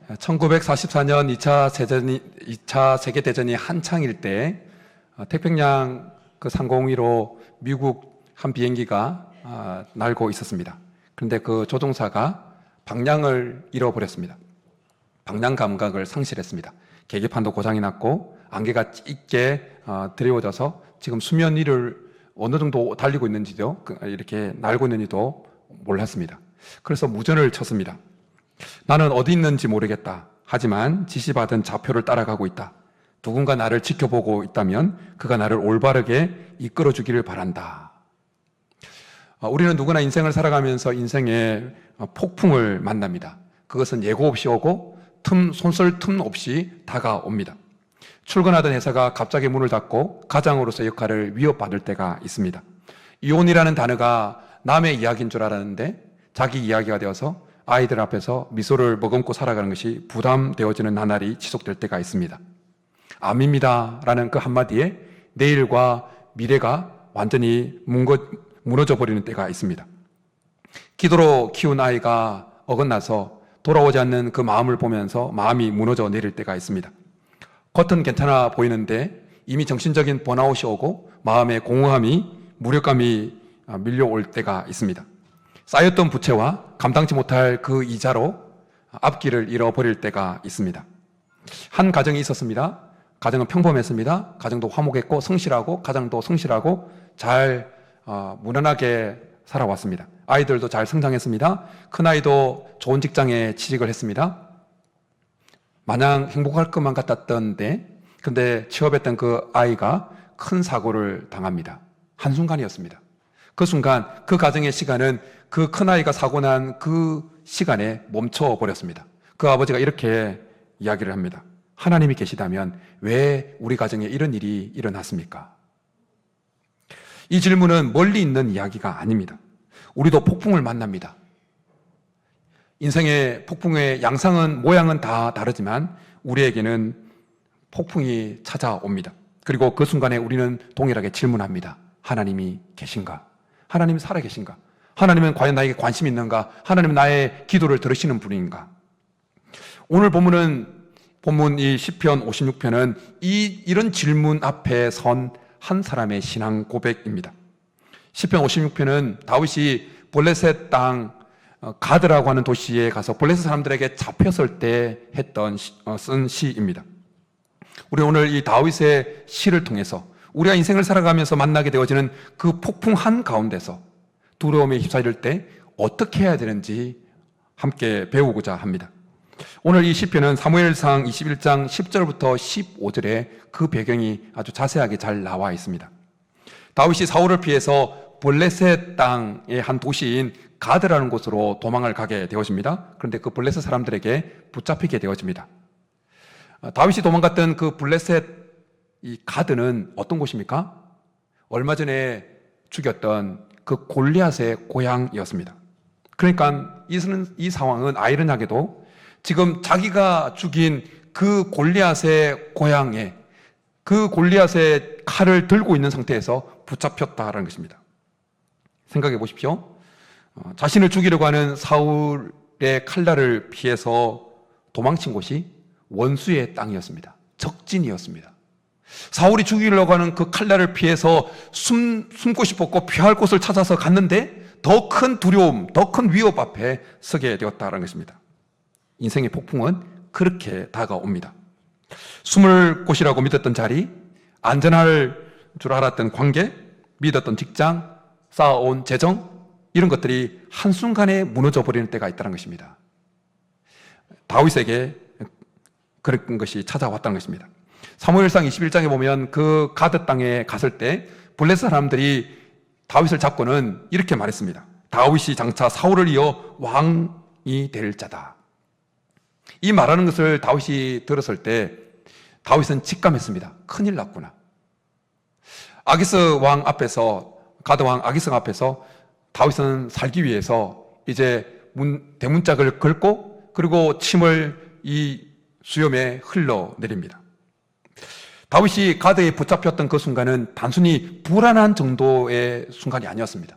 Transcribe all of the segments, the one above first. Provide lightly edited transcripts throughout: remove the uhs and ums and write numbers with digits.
1944년 2차 세계대전이 한창일 때 태평양 그 상공위로 미국 한 비행기가 날고 있었습니다. 그런데 그 조종사가 방향을 잃어버렸습니다. 방향 감각을 상실했습니다. 계기판도 고장이 났고 안개가 짙게 드리워져서 지금 수면 위를 어느 정도 달리고 있는지도 이렇게 날고 있는지도 몰랐습니다. 그래서 무전을 쳤습니다. 나는 어디 있는지 모르겠다. 하지만 지시받은 좌표를 따라가고 있다. 누군가 나를 지켜보고 있다면 그가 나를 올바르게 이끌어주기를 바란다. 우리는 누구나 인생을 살아가면서 인생에 폭풍을 만납니다. 그것은 예고 없이 오고 손쓸 틈 없이 다가옵니다. 출근하던 회사가 갑자기 문을 닫고 가장으로서 역할을 위협받을 때가 있습니다. 이혼이라는 단어가 남의 이야기인 줄 알았는데 자기 이야기가 되어서 아이들 앞에서 미소를 머금고 살아가는 것이 부담되어지는 나날이 지속될 때가 있습니다. 암입니다 라는 그 한마디에 내일과 미래가 완전히 무너져 버리는 때가 있습니다. 기도로 키운 아이가 어긋나서 돌아오지 않는 그 마음을 보면서 마음이 무너져 내릴 때가 있습니다. 겉은 괜찮아 보이는데 이미 정신적인 번아웃이 오고 마음의 공허함이 무력감이 밀려올 때가 있습니다. 쌓였던 부채와 감당치 못할 그 이자로 앞길을 잃어버릴 때가 있습니다. 한 가정이 있었습니다. 가정은 평범했습니다. 가정도 화목했고 성실하고 가정도 성실하고 잘 무난하게 살아왔습니다. 아이들도 잘 성장했습니다. 큰아이도 좋은 직장에 취직을 했습니다. 마냥 행복할 것만 같았던데 근데 취업했던 그 아이가 큰 사고를 당합니다. 한순간이었습니다. 그 순간 그 가정의 시간은 그 큰아이가 사고 난 그 시간에 멈춰버렸습니다. 그 아버지가 이렇게 이야기를 합니다. 하나님이 계시다면 왜 우리 가정에 이런 일이 일어났습니까? 이 질문은 멀리 있는 이야기가 아닙니다. 우리도 폭풍을 만납니다. 인생의 폭풍의 양상은 모양은 다 다르지만 우리에게는 폭풍이 찾아옵니다. 그리고 그 순간에 우리는 동일하게 질문합니다. 하나님이 계신가? 하나님이 살아계신가? 하나님은 과연 나에게 관심이 있는가? 하나님은 나의 기도를 들으시는 분인가? 오늘 본문 이 시편 56편은 이런 질문 앞에 선 한 사람의 신앙 고백입니다. 시편 56편은 다윗이 블레셋 땅 가드라고 하는 도시에 가서 블레셋 사람들에게 잡혔을 때 쓴 시입니다. 우리 오늘 이 다윗의 시를 통해서 우리가 인생을 살아가면서 만나게 되어지는 그 폭풍 한 가운데서 두려움에 휩싸일 때 어떻게 해야 되는지 함께 배우고자 합니다. 오늘 이 시편은 사무엘상 21장 10절부터 15절에 그 배경이 아주 자세하게 잘 나와 있습니다. 다윗이 사울을 피해서 블레셋 땅의 한 도시인 가드라는 곳으로 도망을 가게 되어집니다. 그런데 그 블레셋 사람들에게 붙잡히게 되어집니다. 다윗이 도망갔던 그 블레셋 이 가드는 어떤 곳입니까? 얼마 전에 죽였던 그 골리앗의 고향이었습니다. 그러니까 이 상황은 아이러니하게도 지금 자기가 죽인 그 골리앗의 고향에 그 골리앗의 칼을 들고 있는 상태에서 붙잡혔다라는 것입니다. 생각해 보십시오. 자신을 죽이려고 하는 사울의 칼날을 피해서 도망친 곳이 원수의 땅이었습니다. 적진이었습니다. 사울이 죽이려고 하는 그 칼날을 피해서 숨고 싶었고 피할 곳을 찾아서 갔는데 더 큰 두려움, 더 큰 위협 앞에 서게 되었다는 것입니다. 인생의 폭풍은 그렇게 다가옵니다. 숨을 곳이라고 믿었던 자리, 안전할 줄 알았던 관계, 믿었던 직장, 쌓아온 재정, 이런 것들이 한순간에 무너져 버리는 때가 있다는 것입니다. 다윗에게 그런 것이 찾아왔다는 것입니다. 사무엘상 21장에 보면 그 가드 땅에 갔을 때 블레셋 사람들이 다윗을 잡고는 이렇게 말했습니다. 다윗이 장차 사울을 이어 왕이 될 자다. 이 말하는 것을 다윗이 들었을 때 다윗은 직감했습니다. 큰일 났구나. 아기스 왕 앞에서, 가드 왕 아기스 앞에서 다윗은 살기 위해서 이제 대문짝을 긁고 그리고 침을 이 수염에 흘러내립니다. 다윗이 가드에 붙잡혔던 그 순간은 단순히 불안한 정도의 순간이 아니었습니다.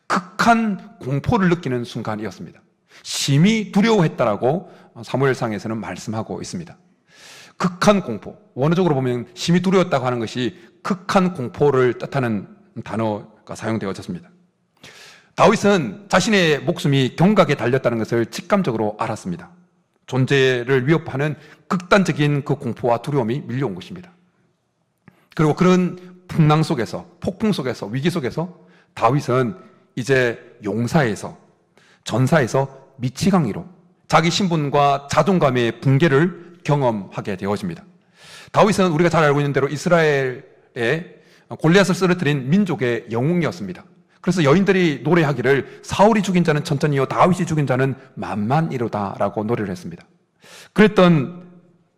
극한 공포를 느끼는 순간이었습니다. 심히 두려워했다라고 사무엘상에서는 말씀하고 있습니다. 극한 공포, 원어적으로 보면 심히 두려웠다고 하는 것이 극한 공포를 뜻하는 단어가 사용되어졌습니다. 다윗은 자신의 목숨이 경각에 달렸다는 것을 직감적으로 알았습니다. 존재를 위협하는 극단적인 그 공포와 두려움이 밀려온 것입니다. 그리고 그런 풍랑 속에서, 폭풍 속에서, 위기 속에서 다윗은 이제 용사에서, 전사에서 미치광이로 자기 신분과 자존감의 붕괴를 경험하게 되어집니다. 다윗은 우리가 잘 알고 있는 대로 이스라엘의 골리앗을 쓰러뜨린 민족의 영웅이었습니다. 그래서 여인들이 노래하기를 사울이 죽인 자는 천천히요 다윗이 죽인 자는 만만이로다 라고 노래를 했습니다. 그랬던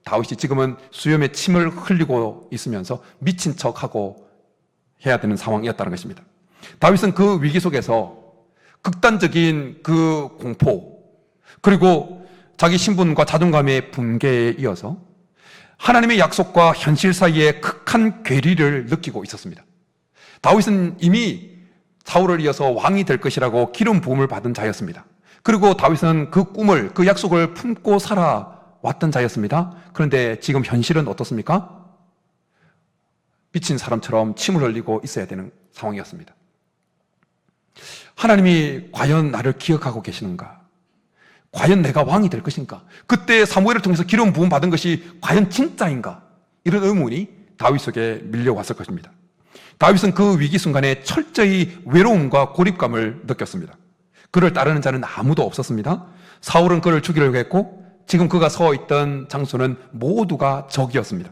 다윗이 지금은 수염에 침을 흘리고 있으면서 미친 척하고 해야 되는 상황이었다는 것입니다. 다윗은 그 위기 속에서 극단적인 그 공포, 그리고 자기 신분과 자존감의 붕괴에 이어서 하나님의 약속과 현실 사이에 극한 괴리를 느끼고 있었습니다. 다윗은 이미 사울을 이어서 왕이 될 것이라고 기름 부음을 받은 자였습니다. 그리고 다윗은 그 꿈을, 그 약속을 품고 살아왔던 자였습니다. 그런데 지금 현실은 어떻습니까? 미친 사람처럼 침을 흘리고 있어야 되는 상황이었습니다. 하나님이 과연 나를 기억하고 계시는가? 과연 내가 왕이 될 것인가? 그때 사무엘을 통해서 기름 부음 받은 것이 과연 진짜인가? 이런 의문이 다윗 속에 밀려왔을 것입니다. 다윗은 그 위기 순간에 철저히 외로움과 고립감을 느꼈습니다. 그를 따르는 자는 아무도 없었습니다. 사울은 그를 죽이려고 했고 지금 그가 서 있던 장소는 모두가 적이었습니다.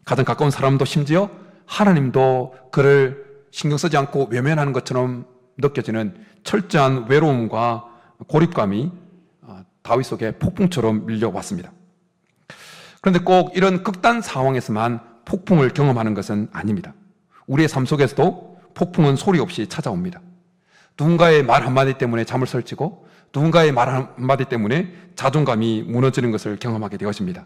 가장 가까운 사람도 심지어 하나님도 그를 신경 쓰지 않고 외면하는 것처럼 느껴지는 철저한 외로움과 고립감이 다윗 속에 폭풍처럼 밀려왔습니다. 그런데 꼭 이런 극단 상황에서만 폭풍을 경험하는 것은 아닙니다. 우리의 삶 속에서도 폭풍은 소리 없이 찾아옵니다. 누군가의 말 한마디 때문에 잠을 설치고 누군가의 말 한마디 때문에 자존감이 무너지는 것을 경험하게 되어집니다.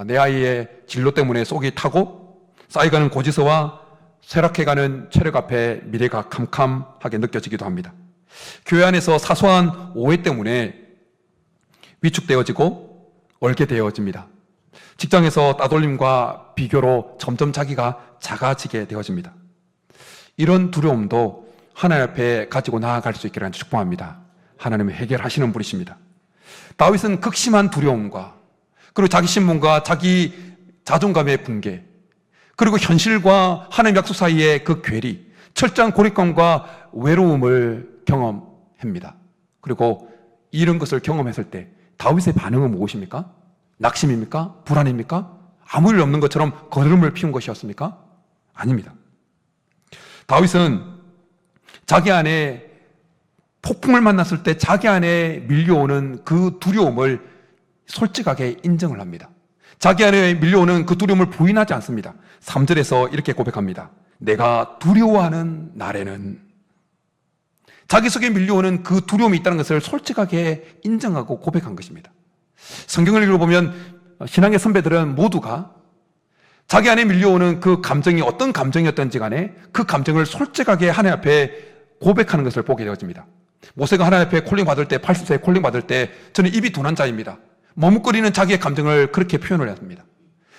내 아이의 진로 때문에 속이 타고 쌓여가는 고지서와 쇠락해가는 체력 앞에 미래가 캄캄하게 느껴지기도 합니다. 교회 안에서 사소한 오해 때문에 위축되어지고 얼게 되어집니다. 직장에서 따돌림과 비교로 점점 자기가 작아지게 되어집니다. 이런 두려움도 하나님 앞에 가지고 나아갈 수 있기를 축복합니다. 하나님이 해결하시는 분이십니다. 다윗은 극심한 두려움과 그리고 자기 신분과 자기 자존감의 붕괴, 그리고 현실과 하나님 약속 사이의 그 괴리, 철저한 고립감과 외로움을 경험합니다. 그리고 이런 것을 경험했을 때 다윗의 반응은 무엇입니까? 낙심입니까? 불안입니까? 아무 일 없는 것처럼 거름을 피운 것이었습니까? 아닙니다. 다윗은 자기 안에 폭풍을 만났을 때 자기 안에 밀려오는 그 두려움을 솔직하게 인정을 합니다. 자기 안에 밀려오는 그 두려움을 부인하지 않습니다. 3절에서 이렇게 고백합니다. 내가 두려워하는 날에는, 자기 속에 밀려오는 그 두려움이 있다는 것을 솔직하게 인정하고 고백한 것입니다. 성경을 읽어보면 신앙의 선배들은 모두가 자기 안에 밀려오는 그 감정이 어떤 감정이었던지 간에 그 감정을 솔직하게 하나님 앞에 고백하는 것을 보게 되어집니다. 모세가 하나님 앞에 콜링 받을 때, 80세에 콜링 받을 때 저는 입이 둔한 자입니다. 머뭇거리는 자기의 감정을 그렇게 표현을 했습니다.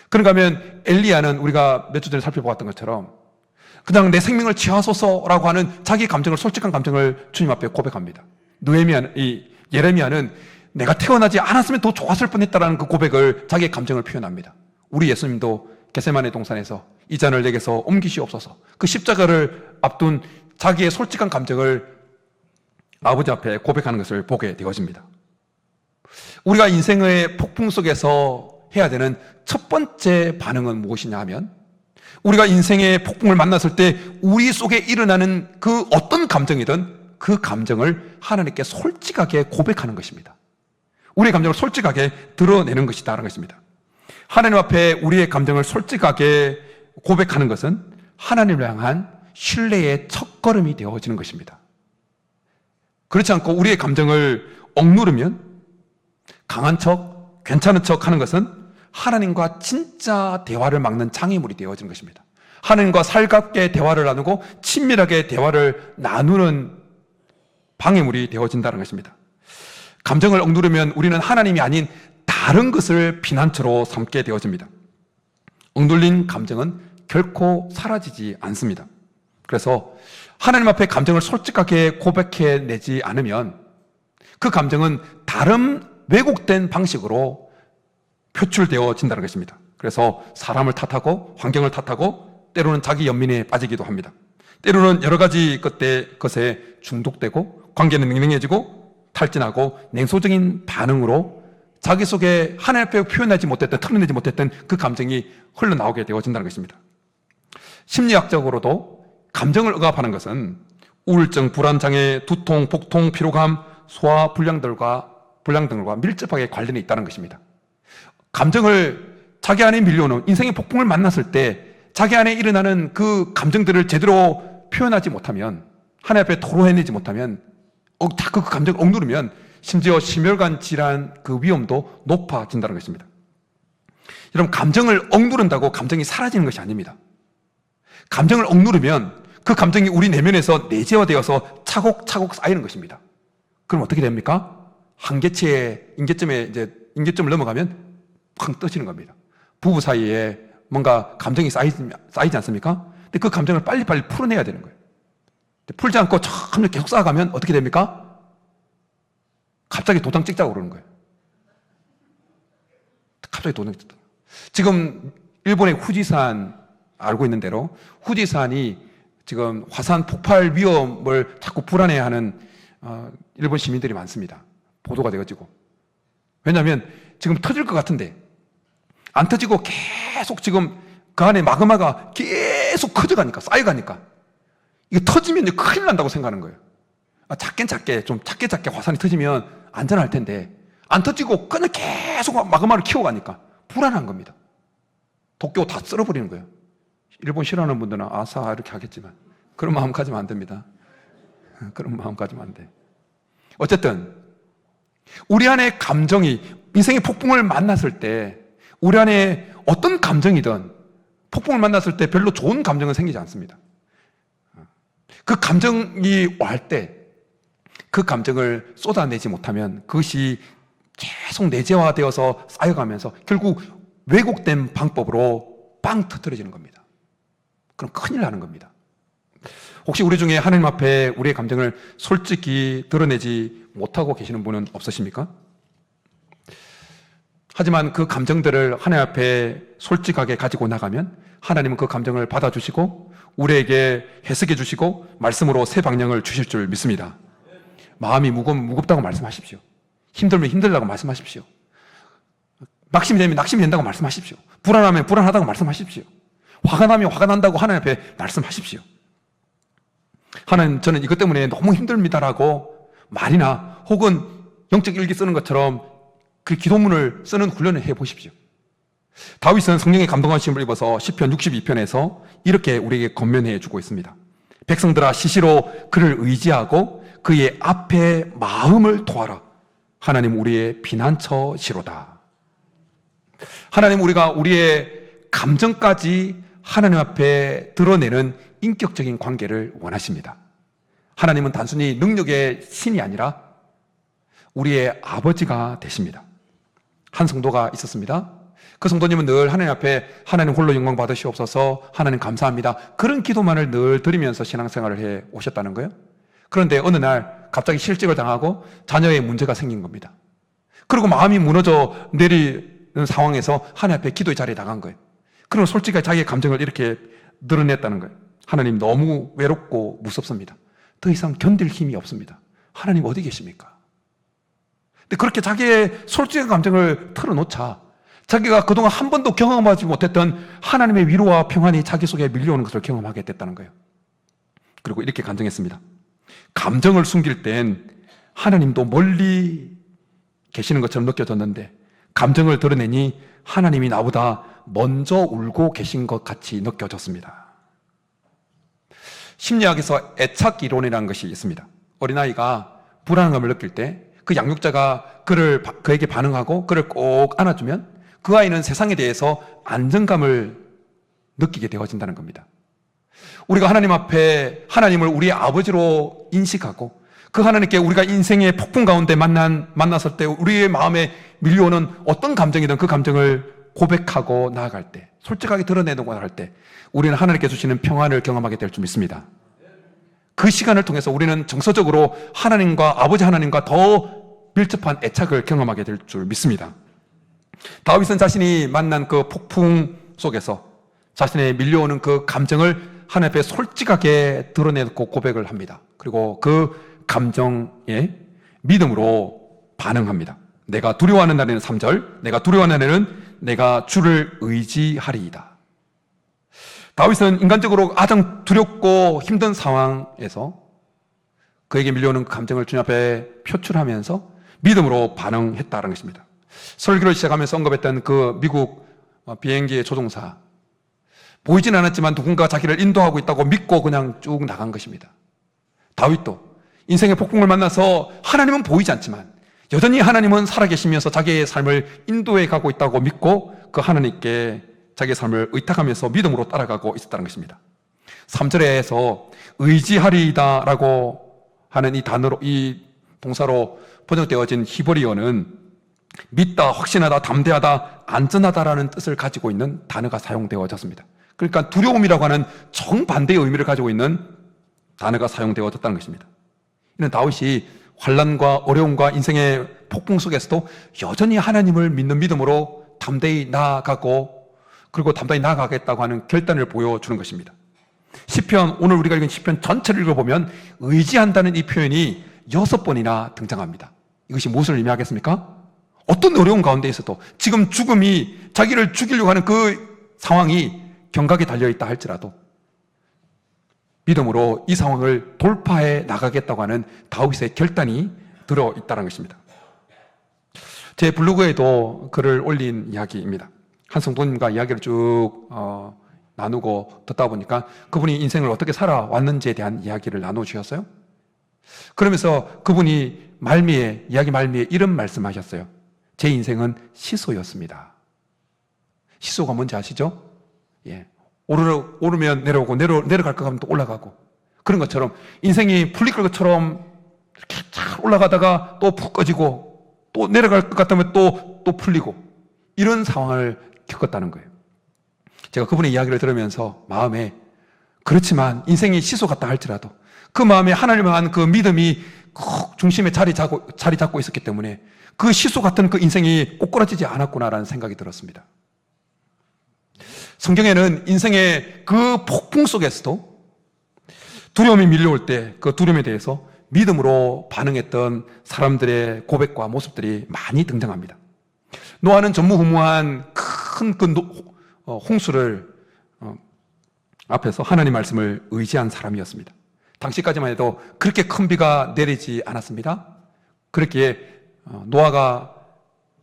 그런가 하면 엘리야는 우리가 몇 주 전에 살펴보았던 것처럼 그냥 내 생명을 취하소서라고 하는 자기 감정을, 솔직한 감정을 주님 앞에 고백합니다. 예레미야는 내가 태어나지 않았으면 더 좋았을 뻔했다라는 그 고백을, 자기의 감정을 표현합니다. 우리 예수님도 겟세마네 동산에서 이 잔을 내게서 옮기시옵소서, 그 십자가를 앞둔 자기의 솔직한 감정을 아버지 앞에 고백하는 것을 보게 되어집니다. 우리가 인생의 폭풍 속에서 해야 되는 첫 번째 반응은 무엇이냐 하면, 우리가 인생의 폭풍을 만났을 때 우리 속에 일어나는 그 어떤 감정이든 그 감정을 하나님께 솔직하게 고백하는 것입니다. 우리의 감정을 솔직하게 드러내는 것이다라는 것입니다. 하나님 앞에 우리의 감정을 솔직하게 고백하는 것은 하나님을 향한 신뢰의 첫걸음이 되어지는 것입니다. 그렇지 않고 우리의 감정을 억누르면, 강한 척, 괜찮은 척 하는 것은 하나님과 진짜 대화를 막는 장애물이 되어지는 것입니다. 하나님과 살갑게 대화를 나누고 친밀하게 대화를 나누는 방해물이 되어진다는 것입니다. 감정을 억누르면 우리는 하나님이 아닌 다른 것을 피난처로 삼게 되어집니다. 억눌린 감정은 결코 사라지지 않습니다. 그래서 하나님 앞에 감정을 솔직하게 고백해내지 않으면 그 감정은 다른 왜곡된 방식으로 표출되어진다는 것입니다. 그래서 사람을 탓하고 환경을 탓하고 때로는 자기 연민에 빠지기도 합니다. 때로는 여러 가지 것에 중독되고 관계는 냉랭해지고 탈진하고 냉소적인 반응으로 자기 속에 하나님 앞에 표현하지 못했던, 털어내지 못했던 그 감정이 흘러나오게 되어진다는 것입니다. 심리학적으로도 감정을 억압하는 것은 우울증, 불안장애, 두통, 복통, 피로감, 소화 불량 등과 밀접하게 관련이 있다는 것입니다. 감정을 자기 안에 밀려오는 인생의 폭풍을 만났을 때 자기 안에 일어나는 그 감정들을 제대로 표현하지 못하면, 하나님 앞에 토로해내지 못하면, 자꾸 그 감정을 억누르면 심지어 심혈관 질환 그 위험도 높아진다는 것입니다. 여러분, 감정을 억누른다고 감정이 사라지는 것이 아닙니다. 감정을 억누르면 그 감정이 우리 내면에서 내재화되어서 차곡차곡 쌓이는 것입니다. 그럼 어떻게 됩니까? 한계치의 인계점을 넘어가면 팡 떠지는 겁니다. 부부 사이에 뭔가 감정이 쌓이지 않습니까? 근데 그 감정을 빨리빨리 풀어내야 되는 거예요. 풀지 않고 점점 계속 쌓아가면 어떻게 됩니까? 갑자기 도장 찍자고 그러는 거예요. 갑자기 도장 찍자. 지금 일본의 후지산, 알고 있는 대로 후지산이 지금 화산 폭발 위험을 자꾸 불안해하는 일본 시민들이 많습니다. 보도가 돼가지고. 왜냐하면 지금 터질 것 같은데 안 터지고 계속 지금 그 안에 마그마가 계속 커져가니까, 쌓여가니까 이게 터지면 큰일 난다고 생각하는 거예요. 좀 작게 화산이 터지면 안전할 텐데 안 터지고 그냥 계속 마그마를 키워가니까 불안한 겁니다. 도쿄 다 쓸어버리는 거예요. 일본 싫어하는 분들은 아사 이렇게 하겠지만 그런 마음 가지면 안 됩니다. 그런 마음 가지면 안 돼. 어쨌든 우리 안에 감정이, 인생의 폭풍을 만났을 때 우리 안에 어떤 감정이든 폭풍을 만났을 때 별로 좋은 감정은 생기지 않습니다. 그 감정이 올 때 그 감정을 쏟아내지 못하면 그것이 계속 내재화되어서 쌓여가면서 결국 왜곡된 방법으로 빵 터뜨려지는 겁니다. 그럼 큰일 나는 겁니다. 혹시 우리 중에 하나님 앞에 우리의 감정을 솔직히 드러내지 못하고 계시는 분은 없으십니까? 하지만 그 감정들을 하나님 앞에 솔직하게 가지고 나가면 하나님은 그 감정을 받아주시고 우리에게 해석해 주시고 말씀으로 새 방향을 주실 줄 믿습니다. 마음이 무거우면 무겁다고 말씀하십시오. 힘들면 힘들다고 말씀하십시오. 낙심이 되면 낙심이 된다고 말씀하십시오. 불안하면 불안하다고 말씀하십시오. 화가 나면 화가 난다고 하나님 앞에 말씀하십시오. 하나님, 저는 이것 때문에 너무 힘듭니다라고 말이나 혹은 영적 일기 쓰는 것처럼 그 기도문을 쓰는 훈련을 해보십시오. 다윗은 성령의 감동하심을 입어서 시편 62편에서 이렇게 우리에게 권면해 주고 있습니다. 백성들아, 시시로 그를 의지하고 그의 앞에 마음을 토하라. 하나님 우리의 피난처시로다. 하나님, 우리가 우리의 감정까지 하나님 앞에 드러내는 인격적인 관계를 원하십니다. 하나님은 단순히 능력의 신이 아니라 우리의 아버지가 되십니다. 한 성도가 있었습니다. 그 성도님은 늘 하나님 앞에 하나님 홀로 영광 받으시옵소서, 하나님 감사합니다, 그런 기도만을 늘 드리면서 신앙생활을 해 오셨다는 거예요. 그런데 어느 날 갑자기 실직을 당하고 자녀의 문제가 생긴 겁니다. 그리고 마음이 무너져 내리는 상황에서 하나님 앞에 기도의 자리에 나간 거예요. 그리고 솔직하게 자기의 감정을 이렇게 드러냈다는 거예요. 하나님, 너무 외롭고 무섭습니다. 더 이상 견딜 힘이 없습니다. 하나님 어디 계십니까? 근데 그렇게 자기의 솔직한 감정을 털어놓자 자기가 그동안 한 번도 경험하지 못했던 하나님의 위로와 평안이 자기 속에 밀려오는 것을 경험하게 됐다는 거예요. 그리고 이렇게 간증했습니다. 감정을 숨길 땐 하나님도 멀리 계시는 것처럼 느껴졌는데 감정을 드러내니 하나님이 나보다 먼저 울고 계신 것 같이 느껴졌습니다. 심리학에서 애착 이론이라는 것이 있습니다. 어린아이가 불안감을 느낄 때 그 양육자가 그에게 반응하고 그를 꼭 안아주면 그 아이는 세상에 대해서 안정감을 느끼게 되어진다는 겁니다. 우리가 하나님 앞에 하나님을 우리의 아버지로 인식하고 그 하나님께 우리가 인생의 폭풍 가운데 만났을 때 우리의 마음에 밀려오는 어떤 감정이든 그 감정을 고백하고 나아갈 때, 솔직하게 드러내놓고 나아갈 때 우리는 하나님께 주시는 평안을 경험하게 될 줄 믿습니다. 그 시간을 통해서 우리는 정서적으로 하나님과, 아버지 하나님과 더 밀접한 애착을 경험하게 될 줄 믿습니다. 다윗은 자신이 만난 그 폭풍 속에서 자신의 밀려오는 그 감정을 하나님 앞에 솔직하게 드러내고 고백을 합니다. 그리고 그 감정에 믿음으로 반응합니다. 내가 두려워하는 날에는 3절, 내가 두려워하는 날에는 내가 주를 의지하리이다. 다윗은 인간적으로 가장 두렵고 힘든 상황에서 그에게 밀려오는 그 감정을 주님 앞에 표출하면서 믿음으로 반응했다는 것입니다. 설교를 시작하면서 언급했던 그 미국 비행기의 조종사, 보이진 않았지만 누군가 자기를 인도하고 있다고 믿고 그냥 쭉 나간 것입니다. 다윗도 인생의 폭풍을 만나서 하나님은 보이지 않지만 여전히 하나님은 살아계시면서 자기의 삶을 인도해 가고 있다고 믿고 그 하나님께 자기의 삶을 의탁하면서 믿음으로 따라가고 있었다는 것입니다. 3절에서 의지하리이다 라고 하는 이 단어로, 이 동사로 번역되어진 히브리어는 믿다, 확신하다, 담대하다, 안전하다라는 뜻을 가지고 있는 단어가 사용되어졌습니다. 그러니까 두려움이라고 하는 정반대의 의미를 가지고 있는 단어가 사용되어졌다는 것입니다. 이는 다윗이 환난과 어려움과 인생의 폭풍 속에서도 여전히 하나님을 믿는 믿음으로 담대히 나아가고 그리고 담대히 나아가겠다고 하는 결단을 보여주는 것입니다. 시편, 오늘 우리가 읽은 시편 전체를 읽어보면 의지한다는 이 표현이 6번이나 등장합니다. 이것이 무엇을 의미하겠습니까? 어떤 어려운 가운데 있어도 지금 죽음이 자기를 죽이려고 하는 그 상황이 경각에 달려있다 할지라도 믿음으로 이 상황을 돌파해 나가겠다고 하는 다윗의 결단이 들어있다는 것입니다. 제 블로그에도 글을 올린 이야기입니다. 한 성도님과 이야기를 쭉 나누고 듣다 보니까 그분이 인생을 어떻게 살아왔는지에 대한 이야기를 나눠주셨어요. 그러면서 그분이 이야기 말미에 이런 말씀하셨어요. 제 인생은 시소였습니다. 시소가 뭔지 아시죠? 예. 오르면 내려오고 내려갈 것 같으면 또 올라가고, 그런 것처럼 인생이 풀릴 것처럼 이렇게 잘 올라가다가 또 푹 꺼지고 또 내려갈 것 같으면 또 풀리고, 이런 상황을 겪었다는 거예요. 제가 그분의 이야기를 들으면서 마음에, 그렇지만 인생이 시소 같다 할지라도 그 마음에 하나님을 향한 그 믿음이 꼭 중심에 자리 잡고 있었기 때문에 그 시소 같은 그 인생이 꼬꾸라지지 않았구나라는 생각이 들었습니다. 성경에는 인생의 그 폭풍 속에서도 두려움이 밀려올 때 그 두려움에 대해서 믿음으로 반응했던 사람들의 고백과 모습들이 많이 등장합니다. 노아는 전무후무한 큰 홍수를 앞에서 하나님 말씀을 의지한 사람이었습니다. 당시까지만 해도 그렇게 큰 비가 내리지 않았습니다. 그렇기에 노아가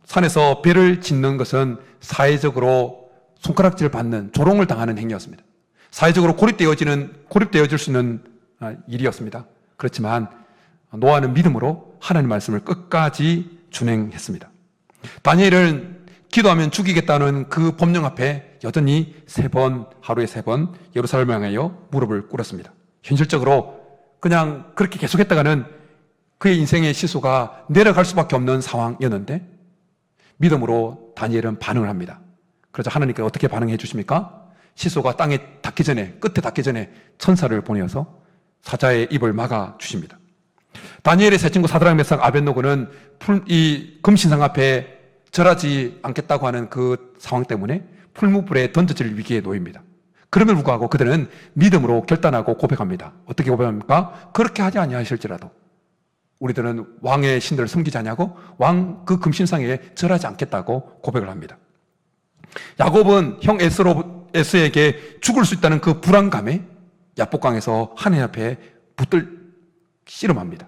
산에서 배를 짓는 것은 사회적으로 손가락질 받는, 조롱을 당하는 행위였습니다. 사회적으로 고립되어질 수 있는 일이었습니다. 그렇지만 노아는 믿음으로 하나님 말씀을 끝까지 준행했습니다. 다니엘은 기도하면 죽이겠다는 그 법령 앞에 여전히 하루에 3번 예루살렘을 향하여 무릎을 꿇었습니다. 현실적으로 그냥 그렇게 계속했다가는 그의 인생의 시소가 내려갈 수밖에 없는 상황이었는데 믿음으로 다니엘은 반응을 합니다. 그래서 하나님께 어떻게 반응해 주십니까? 시소가 땅에 끝에 닿기 전에 천사를 보내어서 사자의 입을 막아 주십니다. 다니엘의 세 친구 사드락, 메삭, 아벳노고는 이 금신상 앞에 절하지 않겠다고 하는 그 상황 때문에 풀무불에 던져질 위기에 놓입니다. 그럼에도 불구하고 그들은 믿음으로 결단하고 고백합니다. 어떻게 고백합니까? 그렇게 하지 아니하실지라도 우리들은 왕의 신들을 섬기지 않냐고 왕 그 금신상에 절하지 않겠다고 고백을 합니다. 야곱은 형 에서에게 죽을 수 있다는 그 불안감에 야복강에서 하나님 앞에 붙들 씨름합니다.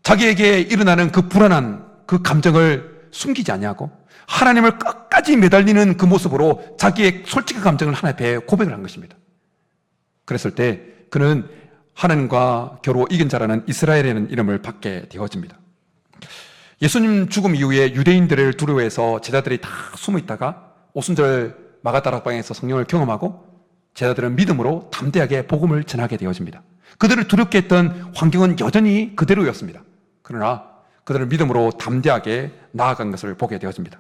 자기에게 일어나는 그 불안한 그 감정을 숨기지 않냐고 하나님을 끝까지 매달리는 그 모습으로 자기의 솔직한 감정을 하나님 앞에 고백을 한 것입니다. 그랬을 때 그는 하나님과 겨루 이긴 자라는 이스라엘이라는 이름을 받게 되어집니다. 예수님 죽음 이후에 유대인들을 두려워해서 제자들이 다 숨어 있다가 오순절 마가다락방에서 성령을 경험하고 제자들은 믿음으로 담대하게 복음을 전하게 되어집니다. 그들을 두렵게 했던 환경은 여전히 그대로였습니다. 그러나 그들은 믿음으로 담대하게 나아간 것을 보게 되어집니다.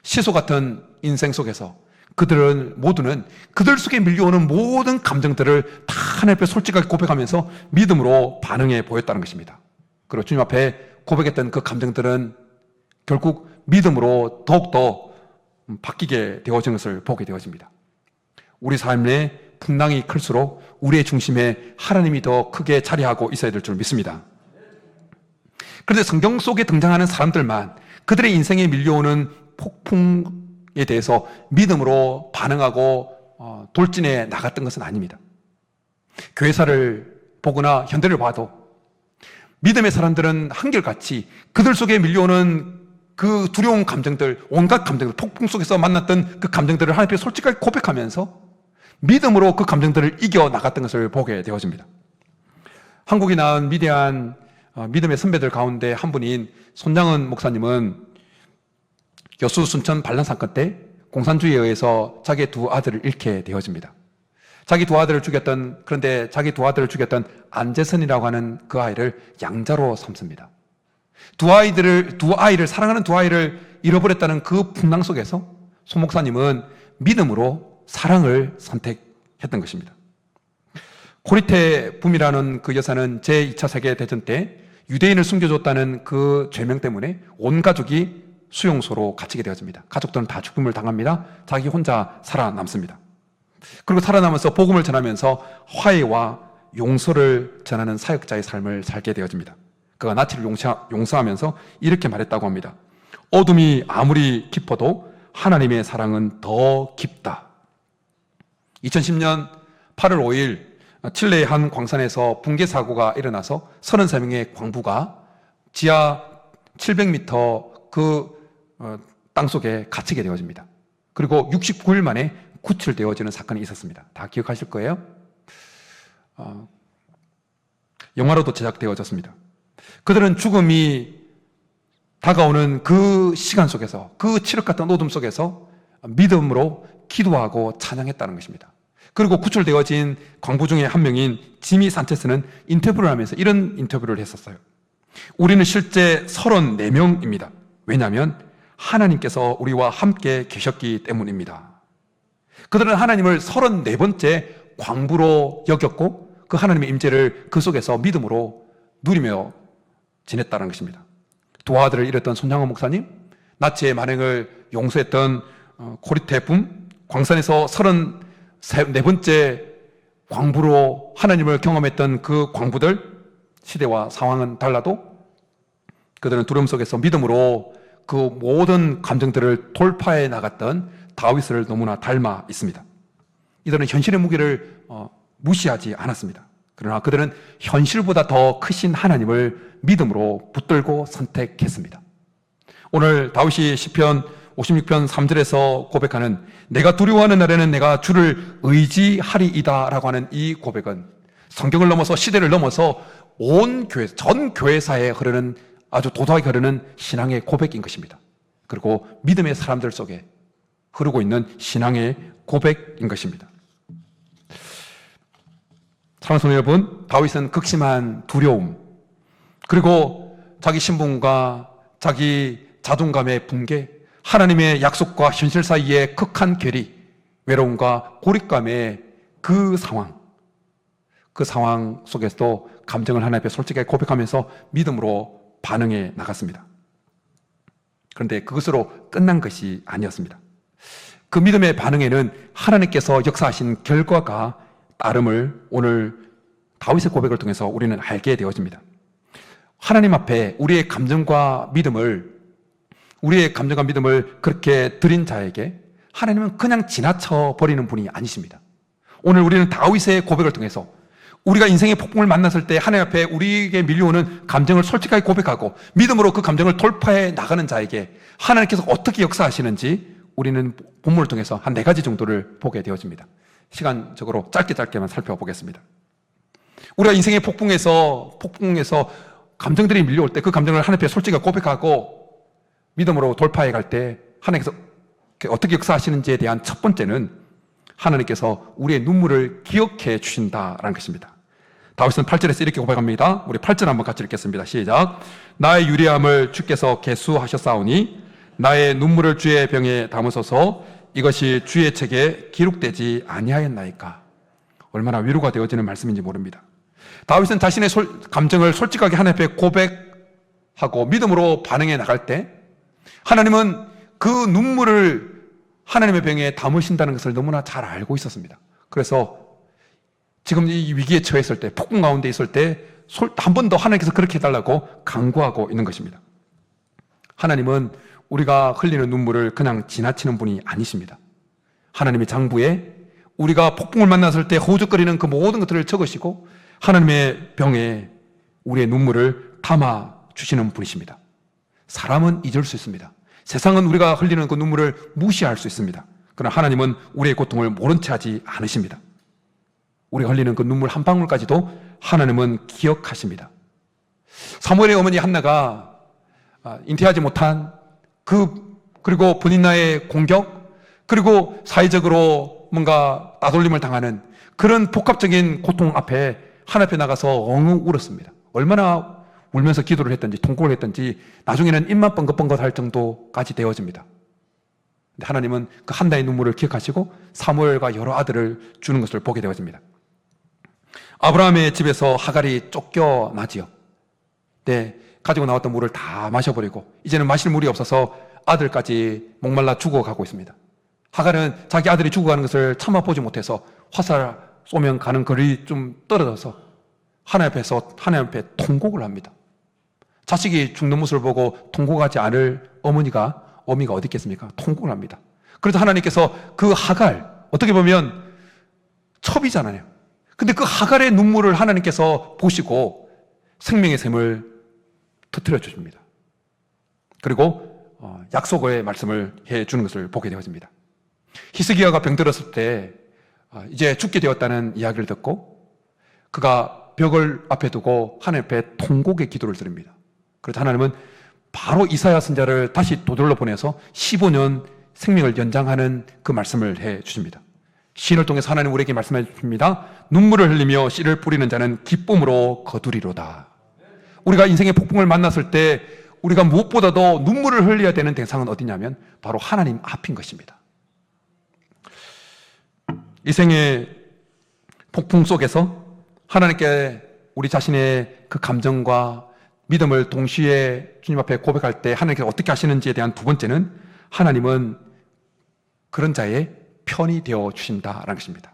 시소 같은 인생 속에서 그들은 모두는 그들 속에 밀려오는 모든 감정들을 다 하나님 앞에 솔직하게 고백하면서 믿음으로 반응해 보였다는 것입니다. 그리고 주님 앞에 고백했던 그 감정들은 결국 믿음으로 더욱더 바뀌게 되어지는 것을 보게 되어집니다. 우리 삶의 풍랑이 클수록 우리의 중심에 하나님이 더 크게 자리하고 있어야 될 줄 믿습니다. 그런데 성경 속에 등장하는 사람들만 그들의 인생에 밀려오는 폭풍에 대해서 믿음으로 반응하고 돌진해 나갔던 것은 아닙니다. 교회사를 보거나 현대를 봐도 믿음의 사람들은 한결같이 그들 속에 밀려오는 그 두려운 감정들, 온갖 감정들, 폭풍 속에서 만났던 그 감정들을 하나님 앞에 솔직하게 고백하면서 믿음으로 그 감정들을 이겨 나갔던 것을 보게 되어집니다. 한국이 낳은 위대한 믿음의 선배들 가운데 한 분인 손장은 목사님은 여수 순천 반란 사건 때 공산주의에 의해서 자기의 두 아들을 잃게 되어집니다. 그런데 자기 두 아들을 죽였던 안재선이라고 하는 그 아이를 양자로 삼습니다. 두 아이를 사랑하는 두 아이를 잃어버렸다는 그 풍랑 속에서 소 목사님은 믿음으로 사랑을 선택했던 것입니다. 코리테 붐이라는 그 여사는 제2차 세계대전 때 유대인을 숨겨줬다는 그 죄명 때문에 온 가족이 수용소로 갇히게 되어집니다. 가족들은 다 죽음을 당합니다. 자기 혼자 살아남습니다. 그리고 살아남아서 복음을 전하면서 화해와 용서를 전하는 사역자의 삶을 살게 되어집니다. 그가 나치를 용서하면서 이렇게 말했다고 합니다. 어둠이 아무리 깊어도 하나님의 사랑은 더 깊다. 2010년 8월 5일 칠레의 한 광산에서 붕괴 사고가 일어나서 33명의 광부가 지하 700m 그 땅속에 갇히게 되어집니다. 그리고 69일 만에 구출되어지는 사건이 있었습니다. 다 기억하실 거예요? 영화로도 제작되어졌습니다. 그들은 죽음이 다가오는 그 시간 속에서, 그 칠흑 같은 어둠 속에서 믿음으로 기도하고 찬양했다는 것입니다. 그리고 구출되어진 광부 중에 한 명인 지미 산체스는 인터뷰를 하면서 이런 인터뷰를 했었어요. 우리는 실제 34명입니다. 왜냐하면 하나님께서 우리와 함께 계셨기 때문입니다. 그들은 하나님을 34번째 광부로 여겼고 그 하나님의 임재를 그 속에서 믿음으로 누리며 지냈다는 것입니다. 두 아들을 잃었던 손장원 목사님, 나치의 만행을 용서했던 코리테 붐, 광산에서 34번째 광부로 하나님을 경험했던 그 광부들, 시대와 상황은 달라도 그들은 두려움 속에서 믿음으로 그 모든 감정들을 돌파해 나갔던 다윗을 너무나 닮아 있습니다. 이들은 현실의 무게를 무시하지 않았습니다. 그러나 그들은 현실보다 더 크신 하나님을 믿음으로 붙들고 선택했습니다. 오늘 다윗이 시편 56편 3절에서 고백하는 내가 두려워하는 날에는 내가 주를 의지하리이다 라고 하는 이 고백은 성경을 넘어서 시대를 넘어서 온 교회, 전 교회사에 흐르는 아주 도도하게 흐르는 신앙의 고백인 것입니다. 그리고 믿음의 사람들 속에 흐르고 있는 신앙의 고백인 것입니다. 사랑하는 성도 여러분, 다윗은 극심한 두려움, 그리고 자기 신분과 자기 자존감의 붕괴, 하나님의 약속과 현실 사이의 극한 괴리, 외로움과 고립감의 그 상황 속에서도 감정을 하나님 앞에 솔직하게 고백하면서 믿음으로 반응해 나갔습니다. 그런데 그것으로 끝난 것이 아니었습니다. 그 믿음의 반응에는 하나님께서 역사하신 결과가 따름을 오늘 다윗의 고백을 통해서 우리는 알게 되어집니다. 하나님 앞에 우리의 감정과 믿음을 그렇게 드린 자에게 하나님은 그냥 지나쳐 버리는 분이 아니십니다. 오늘 우리는 다윗의 고백을 통해서 우리가 인생의 폭풍을 만났을 때 하나님 앞에 우리에게 밀려오는 감정을 솔직하게 고백하고 믿음으로 그 감정을 돌파해 나가는 자에게 하나님께서 어떻게 역사하시는지 우리는 본문을 통해서 한 4가지 정도를 보게 되어집니다. 시간적으로 짧게만 살펴보겠습니다. 우리가 인생의 폭풍에서 감정들이 밀려올 때 그 감정을 하나님 앞에 솔직하게 고백하고 믿음으로 돌파해 갈 때 하나님께서 어떻게 역사하시는지에 대한 첫 번째는 하나님께서 우리의 눈물을 기억해 주신다라는 것입니다. 다윗은 8절에서 이렇게 고백합니다. 우리 8절 한번 같이 읽겠습니다. 시작. 나의 유리함을 주께서 계수하셨사오니 나의 눈물을 주의 병에 담으소서. 이것이 주의 책에 기록되지 아니하였나이까. 얼마나 위로가 되어지는 말씀인지 모릅니다. 다윗은 자신의 감정을 솔직하게 하나님 앞에 고백하고 믿음으로 반응해 나갈 때 하나님은 그 눈물을 하나님의 병에 담으신다는 것을 너무나 잘 알고 있었습니다. 그래서 지금 이 위기에 처했을 때, 폭풍 가운데 있을 때 한 번 더 하나님께서 그렇게 해달라고 간구하고 있는 것입니다. 하나님은 우리가 흘리는 눈물을 그냥 지나치는 분이 아니십니다. 하나님의 장부에 우리가 폭풍을 만났을 때 허우적거리는 그 모든 것들을 적으시고 하나님의 병에 우리의 눈물을 담아 주시는 분이십니다. 사람은 잊을 수 있습니다. 세상은 우리가 흘리는 그 눈물을 무시할 수 있습니다. 그러나 하나님은 우리의 고통을 모른 채 하지 않으십니다. 우리가 흘리는 그 눈물 한 방울까지도 하나님은 기억하십니다. 사무엘의 어머니 한나가 잉태하지 못한 그리고 본인나의 공격, 그리고 사회적으로 뭔가 따돌림을 당하는 그런 복합적인 고통 앞에 하나님 앞에 나가서 엉엉 울었습니다. 얼마나 울면서 기도를 했던지 통곡을 했던지 나중에는 입만 뻥긋뻥긋 할 정도까지 되어집니다. 근데 하나님은 그 한나의 눈물을 기억하시고 사무엘과 여러 아들을 주는 것을 보게 되어집니다. 아브라함의 집에서 하갈이 쫓겨나지요. 네, 가지고 나왔던 물을 다 마셔버리고 이제는 마실 물이 없어서 아들까지 목말라 죽어가고 있습니다. 하갈은 자기 아들이 죽어가는 것을 참아보지 못해서 화살 쏘면 가는 거리 좀 떨어져서 하나님 앞에 통곡을 합니다. 자식이 죽는 모습을 보고 통곡하지 않을 어미가 어디 있겠습니까? 통곡을 합니다. 그래서 하나님께서 그 하갈, 어떻게 보면 첩이잖아요. 근데 그 하갈의 눈물을 하나님께서 보시고 생명의 샘을 터뜨려 주십니다. 그리고 약속의 말씀을 해주는 것을 보게 되어집니다. 히스기야가 병들었을 때 이제 죽게 되었다는 이야기를 듣고 그가 벽을 앞에 두고 하나님 앞에 통곡의 기도를 드립니다. 그래서 하나님은 바로 이사야 선지자를 다시 도돌러 보내서 15년 생명을 연장하는 그 말씀을 해 주십니다. 시인을 통해서 하나님 우리에게 말씀해 주십니다. 눈물을 흘리며 씨를 뿌리는 자는 기쁨으로 거두리로다. 우리가 인생의 폭풍을 만났을 때 우리가 무엇보다도 눈물을 흘려야 되는 대상은 어디냐면 바로 하나님 앞인 것입니다. 이 생의 폭풍 속에서 하나님께 우리 자신의 그 감정과 믿음을 동시에 주님 앞에 고백할 때 하나님께서 어떻게 하시는지에 대한 두 번째는 하나님은 그런 자의 편이 되어 주신다라는 것입니다.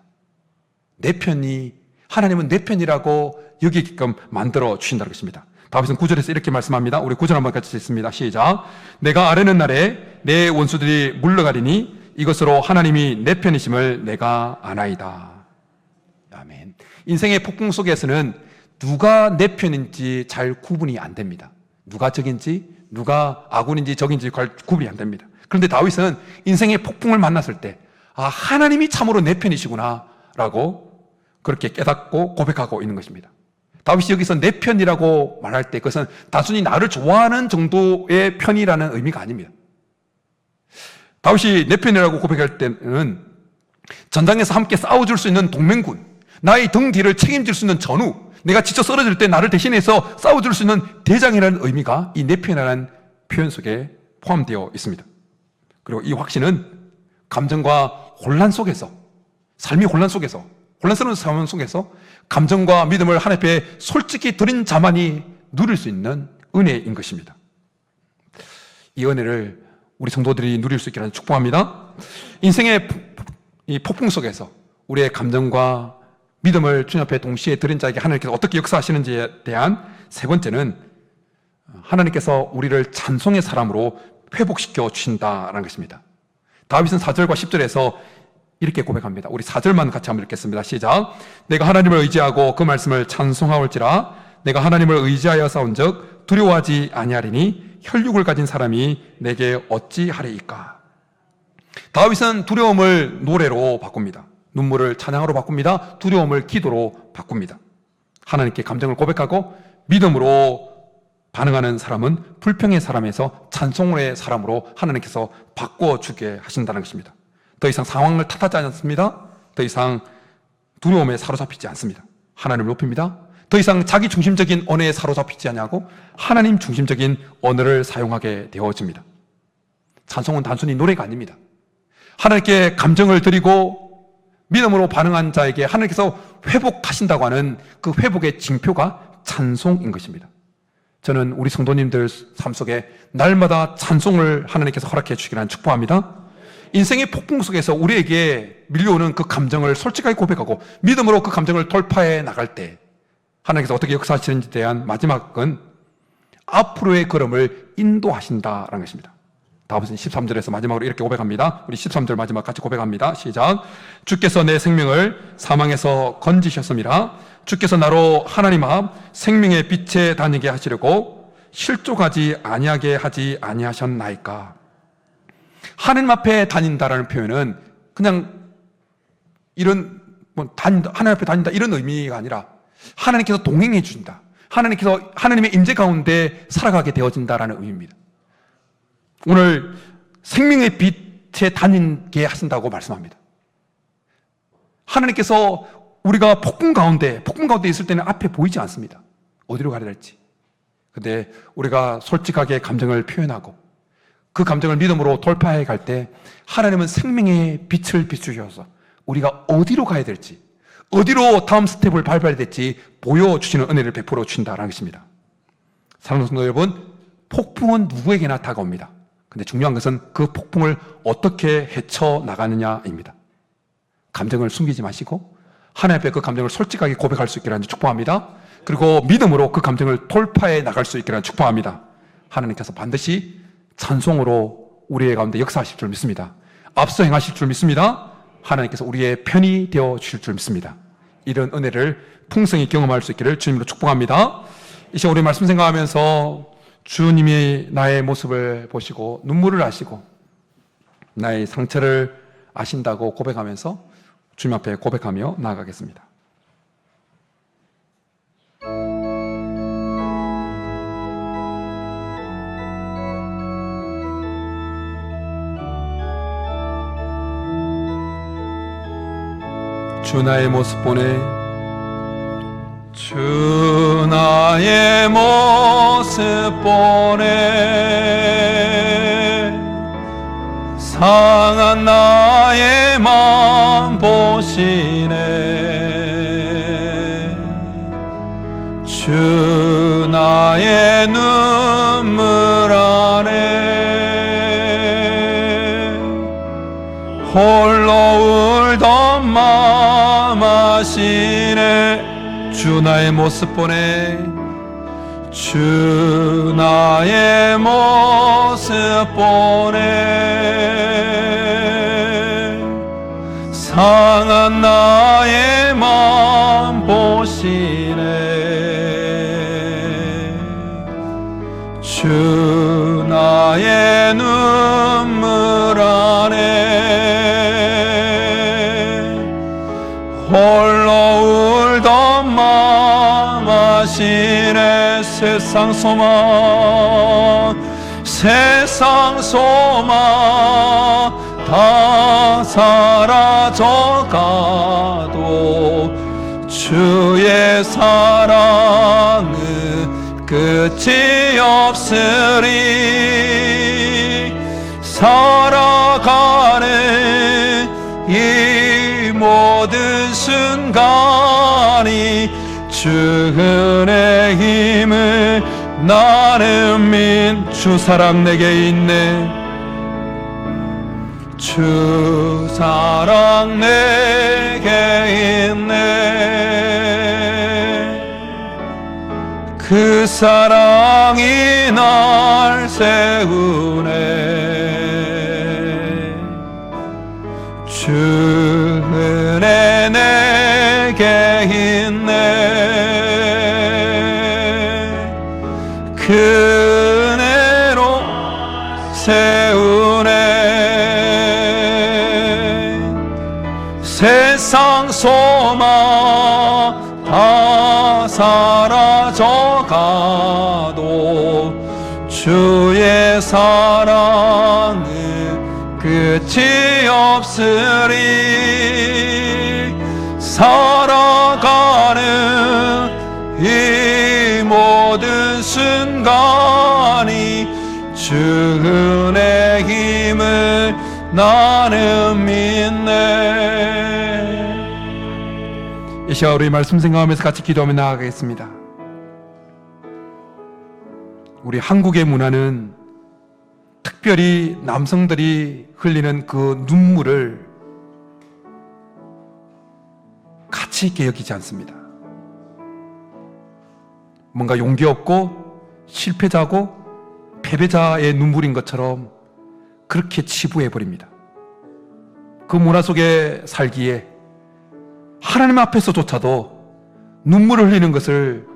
내 편이, 하나님은 내 편이라고 여기게끔 만들어 주신다는 것입니다. 다윗은 9절에서 이렇게 말씀합니다. 우리 9절 한번 같이 읽습니다. 시작. 내가 아뢰는 날에 내 원수들이 물러가리니 이것으로 하나님이 내 편이심을 내가 아나이다. 아멘. 인생의 폭풍 속에서는 누가 내 편인지 잘 구분이 안 됩니다. 누가 적인지, 누가 아군인지 적인지 구분이 안 됩니다. 그런데 다윗은 인생의 폭풍을 만났을 때 하나님이 참으로 내 편이시구나 라고 그렇게 깨닫고 고백하고 있는 것입니다. 다윗이 여기서 내 편이라고 말할 때 그것은 단순히 나를 좋아하는 정도의 편이라는 의미가 아닙니다. 다윗이 내 편이라고 고백할 때는 전장에서 함께 싸워줄 수 있는 동맹군, 나의 등 뒤를 책임질 수 있는 전우, 내가 지쳐 쓰러질 때 나를 대신해서 싸워줄 수 있는 대장이라는 의미가 이 내 편이라는 표현 속에 포함되어 있습니다. 그리고 이 확신은 감정과 혼란 속에서, 삶의 혼란 속에서, 혼란스러운 상황 속에서 감정과 믿음을 하나님 앞에 솔직히 드린 자만이 누릴 수 있는 은혜인 것입니다. 이 은혜를 우리 성도들이 누릴 수 있기를 축복합니다. 인생의 이 폭풍 속에서 우리의 감정과 믿음을 주님 앞에 동시에 드린 자에게 하나님께서 어떻게 역사하시는지에 대한 세 번째는 하나님께서 우리를 찬송의 사람으로 회복시켜 주신다는 것입니다. 다윗은 4절과 10절에서 이렇게 고백합니다. 우리 4절만 같이 한번 읽겠습니다. 시작. 내가 하나님을 의지하고 그 말씀을 찬송하올지라 내가 하나님을 의지하여 싸운즉 두려워하지 아니하리니 혈육을 가진 사람이 내게 어찌하리이까. 다윗은 두려움을 노래로 바꿉니다. 눈물을 찬양으로 바꿉니다. 두려움을 기도로 바꿉니다. 하나님께 감정을 고백하고 믿음으로 반응하는 사람은 불평의 사람에서 찬송의 사람으로 하나님께서 바꿔주게 하신다는 것입니다. 더 이상 상황을 탓하지 않습니다. 더 이상 두려움에 사로잡히지 않습니다. 하나님을 높입니다. 더 이상 자기 중심적인 언어에 사로잡히지 않냐고 하나님 중심적인 언어를 사용하게 되어집니다. 찬송은 단순히 노래가 아닙니다. 하나님께 감정을 드리고 믿음으로 반응한 자에게 하나님께서 회복하신다고 하는 그 회복의 징표가 찬송인 것입니다. 저는 우리 성도님들 삶 속에 날마다 찬송을 하나님께서 허락해 주시기를 축복합니다. 인생의 폭풍 속에서 우리에게 밀려오는 그 감정을 솔직하게 고백하고 믿음으로 그 감정을 돌파해 나갈 때 하나님께서 어떻게 역사하시는지에 대한 마지막은 앞으로의 걸음을 인도하신다라는 것입니다. 다음은 13절에서 마지막으로 이렇게 고백합니다. 우리 13절 마지막 같이 고백합니다. 시작. 주께서 내 생명을 사망에서 건지셨습니다. 주께서 나로 하나님 앞 생명의 빛에 다니게 하시려고 실족하지 아니하게 하지 아니하셨나이까. 하나님 앞에 다닌다라는 표현은 그냥 이런 하나님 앞에 다닌다 이런 의미가 아니라 하나님께서 동행해 주신다. 하나님께서 하나님의 임재 가운데 살아가게 되어진다라는 의미입니다. 오늘 생명의 빛에 다니게 하신다고 말씀합니다. 하나님께서 우리가 폭풍 가운데 있을 때는 앞에 보이지 않습니다. 어디로 가야 될지. 근데 우리가 솔직하게 감정을 표현하고 그 감정을 믿음으로 돌파해 갈 때 하나님은 생명의 빛을 비추셔서 우리가 어디로 가야 될지, 어디로 다음 스텝을 밟아야 될지 보여주시는 은혜를 베풀어 주신다는 것입니다. 사랑하는 성도 여러분, 폭풍은 누구에게나 다가옵니다. 근데 중요한 것은 그 폭풍을 어떻게 헤쳐나가느냐입니다. 감정을 숨기지 마시고 하나님 앞에 그 감정을 솔직하게 고백할 수 있기를 축복합니다. 그리고 믿음으로 그 감정을 돌파해 나갈 수 있기를 축복합니다. 하나님께서 반드시 찬송으로 우리의 가운데 역사하실 줄 믿습니다. 앞서 행하실 줄 믿습니다. 하나님께서 우리의 편이 되어 주실 줄 믿습니다. 이런 은혜를 풍성히 경험할 수 있기를 주님으로 축복합니다. 이 시간 우리 말씀 생각하면서 주님이 나의 모습을 보시고 눈물을 아시고 나의 상처를 아신다고 고백하면서 주님 앞에 고백하며 나아가겠습니다. 주 나의 모습 보내 주 나의 모습 보내 상한 나의 맘 보시네 주 나의 눈물 안에 홀로 울던 맘 아시네 주 나의 모습 보내 주 나의 모습 보내 상한 나의 맘 보시네 주 나의 눈물 안에 홀로 울던 맘 아시네 세상 소망 다 사라져가도 주의 사랑은 끝이 없으리 살아가는 이 모든 순간이 주 은혜 힘을 나는 주 사랑 내게 있네 주 사랑 내게 있네 그 사랑이 날 세우네 주 은혜 내게 있네 그 은혜로 세우네 세상 소망 다 사라져가도 주의 사랑은 끝이 없으리 살아가는 이 모든 순간이 주 은혜 힘을 나는 믿네. 이 시간 우리 말씀 생각하면서 같이 기도하며 나아가겠습니다. 우리 한국의 문화는 특별히 남성들이 흘리는 그 눈물을 가치 있게 여기지 않습니다. 뭔가 용기 없고 실패자고 패배자의 눈물인 것처럼 그렇게 치부해버립니다. 그 문화 속에 살기에 하나님 앞에서조차도 눈물을 흘리는 것을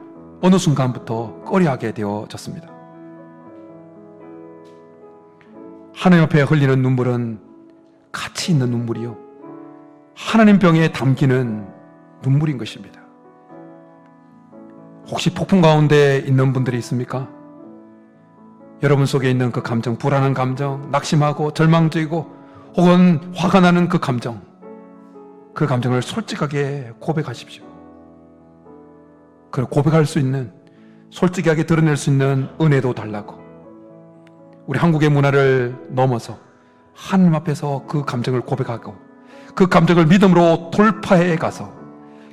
어느 순간부터 꺼려하게 되어졌습니다. 하나님 앞에 흘리는 눈물은 가치 있는 눈물이요, 하나님 병에 담기는 눈물인 것입니다. 혹시 폭풍 가운데 있는 분들이 있습니까? 여러분 속에 있는 그 감정, 불안한 감정, 낙심하고 절망적이고 혹은 화가 나는 그 감정, 그 감정을 솔직하게 고백하십시오. 그걸 고백할 수 있는, 솔직하게 드러낼 수 있는 은혜도 달라고. 우리 한국의 문화를 넘어서 하나님 앞에서 그 감정을 고백하고 그 감정을 믿음으로 돌파해 가서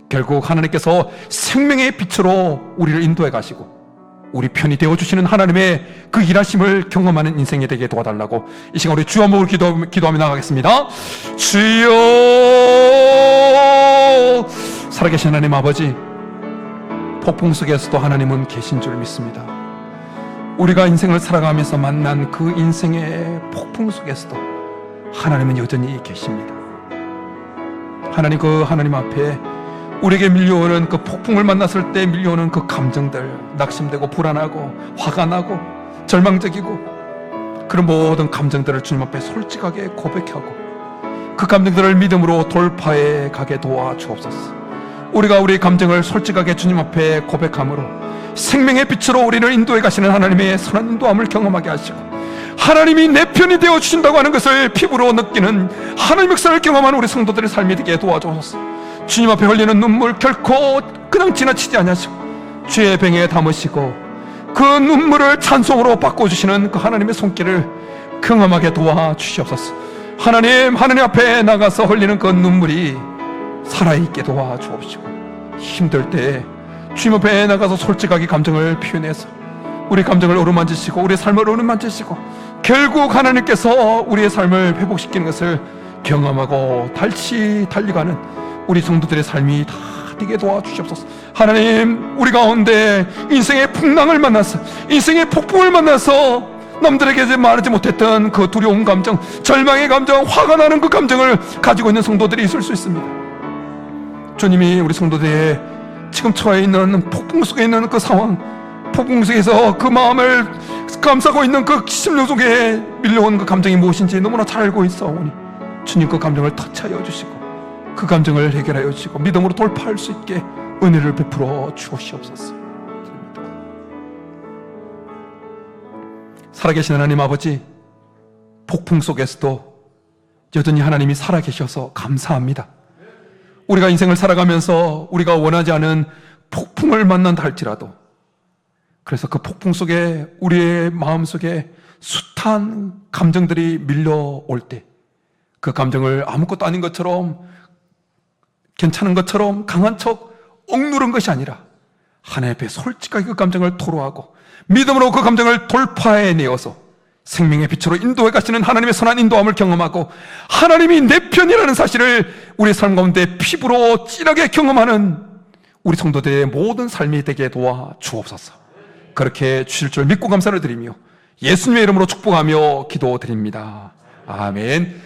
결국 하나님께서 생명의 빛으로 우리를 인도해 가시고 우리 편이 되어주시는 하나님의 그 일하심을 경험하는 인생이 되게 도와달라고 이 시간 우리 주 한 목을 기도하며 나가겠습니다. 주여, 살아계신 하나님 아버지, 폭풍 속에서도 하나님은 계신 줄 믿습니다. 우리가 인생을 살아가면서 만난 그 인생의 폭풍 속에서도 하나님은 여전히 계십니다. 하나님, 그 하나님 앞에 우리에게 밀려오는 그 폭풍을 만났을 때 밀려오는 그 감정들, 낙심되고 불안하고 화가 나고 절망적이고 그런 모든 감정들을 주님 앞에 솔직하게 고백하고 그 감정들을 믿음으로 돌파해 가게 도와주옵소서. 우리가 우리의 감정을 솔직하게 주님 앞에 고백함으로 생명의 빛으로 우리를 인도해 가시는 하나님의 선한 인도함을 경험하게 하시고 하나님이 내 편이 되어 주신다고 하는 것을 피부로 느끼는 하나님의 역사를 경험하는 우리 성도들의 삶이 되게 도와주옵소서. 주님 앞에 흘리는 눈물 결코 그냥 지나치지 아니하시고 주의 병에 담으시고 그 눈물을 찬송으로 바꿔주시는 그 하나님의 손길을 경험하게 도와주시옵소서. 하나님 앞에 나가서 흘리는 그 눈물이 살아있게 도와주옵시고 힘들 때 주님 앞에 나가서 솔직하게 감정을 표현해서 우리 감정을 어루만지시고 우리의 삶을 어루만지시고 결국 하나님께서 우리의 삶을 회복시키는 것을 경험하고 다시 달려가는 우리 성도들의 삶이 다 되게 도와주시옵소서. 하나님, 우리 가운데 인생의 풍랑을 만나서 인생의 폭풍을 만나서 남들에게 말하지 못했던 그 두려운 감정, 절망의 감정, 화가 나는 그 감정을 가지고 있는 성도들이 있을 수 있습니다. 주님이 우리 성도들의 지금 처해 있는 폭풍 속에 있는 그 상황, 폭풍 속에서 그 마음을 감싸고 있는 그 심령 속에 밀려온 그 감정이 무엇인지 너무나 잘 알고 있사오니 주님 그 감정을 터치하여 주시고 그 감정을 해결하여 주시고 믿음으로 돌파할 수 있게 은혜를 베풀어 주옵시옵소서. 살아계신 하나님 아버지, 폭풍 속에서도 여전히 하나님이 살아계셔서 감사합니다. 우리가 인생을 살아가면서 우리가 원하지 않은 폭풍을 만난다 할지라도 그래서 그 폭풍 속에 우리의 마음속에 숱한 감정들이 밀려올 때 그 감정을 아무것도 아닌 것처럼 괜찮은 것처럼 강한 척 억누른 것이 아니라 하나님 앞에 솔직하게 그 감정을 토로하고 믿음으로 그 감정을 돌파해내어서 생명의 빛으로 인도해 가시는 하나님의 선한 인도함을 경험하고 하나님이 내 편이라는 사실을 우리 삶 가운데 피부로 진하게 경험하는 우리 성도들의 모든 삶이 되게 도와 주옵소서. 그렇게 주실 줄 믿고 감사를 드리며 예수님의 이름으로 축복하며 기도드립니다. 아멘.